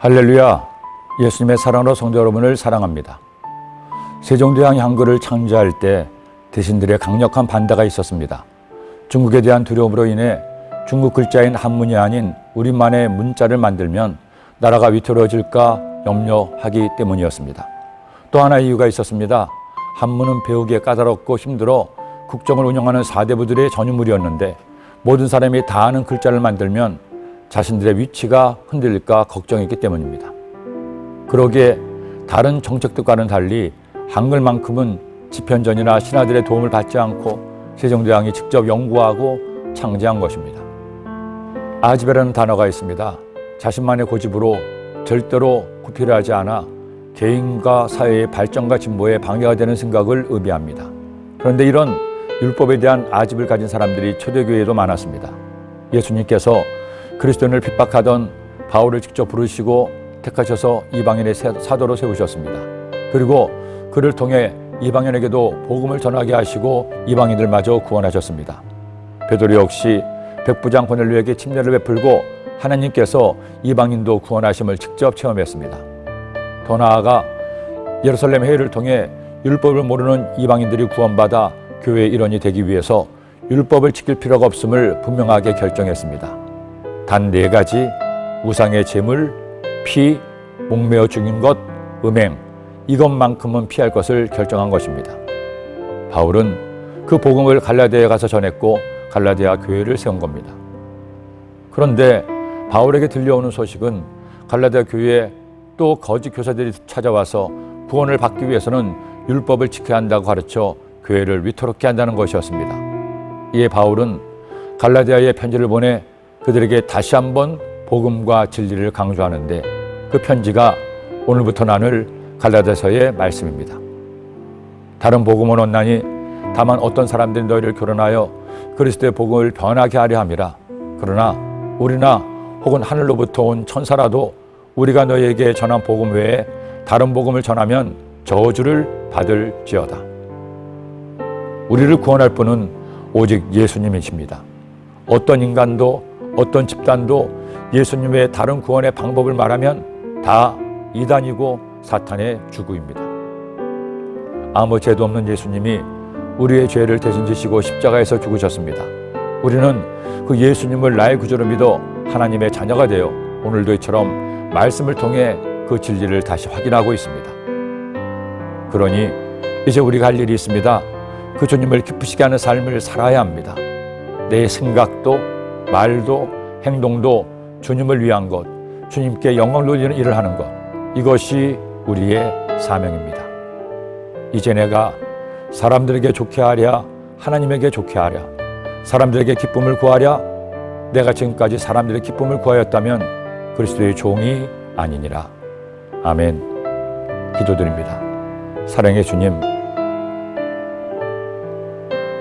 할렐루야, 예수님의 사랑으로 성도 여러분을 사랑합니다. 세종대왕이 한글을 창제할 때 대신들의 강력한 반대가 있었습니다. 중국에 대한 두려움으로 인해 중국 글자인 한문이 아닌 우리만의 문자를 만들면 나라가 위태로워질까 염려하기 때문이었습니다. 또 하나의 이유가 있었습니다. 한문은 배우기에 까다롭고 힘들어 국정을 운영하는 사대부들의 전유물이었는데 모든 사람이 다 아는 글자를 만들면 자신들의 위치가 흔들릴까 걱정했기 때문입니다. 그러기에 다른 정책들과는 달리 한글만큼은 집현전이나 신하들의 도움을 받지 않고 세종대왕이 직접 연구하고 창제한 것입니다. 아집이라는 단어가 있습니다. 자신만의 고집으로 절대로 구필하지 않아 개인과 사회의 발전과 진보에 방해가 되는 생각을 의미합니다. 그런데 이런 율법에 대한 아집을 가진 사람들이 초대교회에도 많았습니다. 예수님께서 그리스도인을 핍박하던 바울을 직접 부르시고 택하셔서 이방인의 사도로 세우셨습니다. 그리고 그를 통해 이방인에게도 복음을 전하게 하시고 이방인들마저 구원하셨습니다. 베드로 역시 백부장 고넬료에게 침례를 베풀고 하나님께서 이방인도 구원하심을 직접 체험했습니다. 더 나아가 예루살렘 회의를 통해 율법을 모르는 이방인들이 구원받아 교회의 일원이 되기 위해서 율법을 지킬 필요가 없음을 분명하게 결정했습니다. 단 4가지, 우상의 제물, 피, 목매어 죽인 것, 음행, 이것만큼은 피할 것을 결정한 것입니다. 바울은 그 복음을 갈라디아에 가서 전했고 갈라디아 교회를 세운 겁니다. 그런데 바울에게 들려오는 소식은 갈라디아 교회에 또 거짓 교사들이 찾아와서 구원을 받기 위해서는 율법을 지켜야 한다고 가르쳐 교회를 위태롭게 한다는 것이었습니다. 이에 바울은 갈라디아에 편지를 보내 그들에게 다시 한번 복음과 진리를 강조하는데 그 편지가 오늘부터 나눌 갈라디아서의 말씀입니다. 다른 복음은 없나니 다만 어떤 사람들이 너희를 교론하여 그리스도의 복음을 변하게 하려 함이라. 그러나 우리나 혹은 하늘로부터 온 천사라도 우리가 너희에게 전한 복음 외에 다른 복음을 전하면 저주를 받을지어다. 우리를 구원할 분은 오직 예수님이십니다. 어떤 인간도 어떤 집단도 예수님의 다른 구원의 방법을 말하면 다 이단이고 사탄의 주구입니다. 아무 죄도 없는 예수님이 우리의 죄를 대신 지시고 십자가에서 죽으셨습니다. 우리는 그 예수님을 나의 구주로 믿어 하나님의 자녀가 되어 오늘도 이처럼 말씀을 통해 그 진리를 다시 확인하고 있습니다. 그러니 이제 우리가 할 일이 있습니다. 그 주님을 기쁘시게 하는 삶을 살아야 합니다. 내 생각도 말도 행동도 주님을 위한 것, 주님께 영광 돌리는 일을 하는 것, 이것이 우리의 사명입니다. 이제 내가 사람들에게 좋게 하랴, 하나님에게 좋게 하랴, 사람들에게 기쁨을 구하랴, 내가 지금까지 사람들의 기쁨을 구하였다면 그리스도의 종이 아니니라. 아멘. 기도드립니다. 사랑의 주님,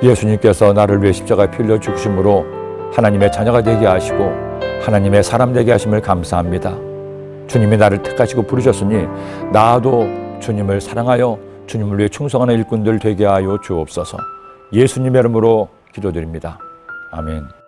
예수님께서 나를 위해 십자가에 피 흘려 죽으심으로 하나님의 자녀가 되게 하시고 하나님의 사람 되게 하심을 감사합니다. 주님이 나를 택하시고 부르셨으니 나도 주님을 사랑하여 주님을 위해 충성하는 일꾼들 되게 하여 주옵소서. 예수님의 이름으로 기도드립니다. 아멘.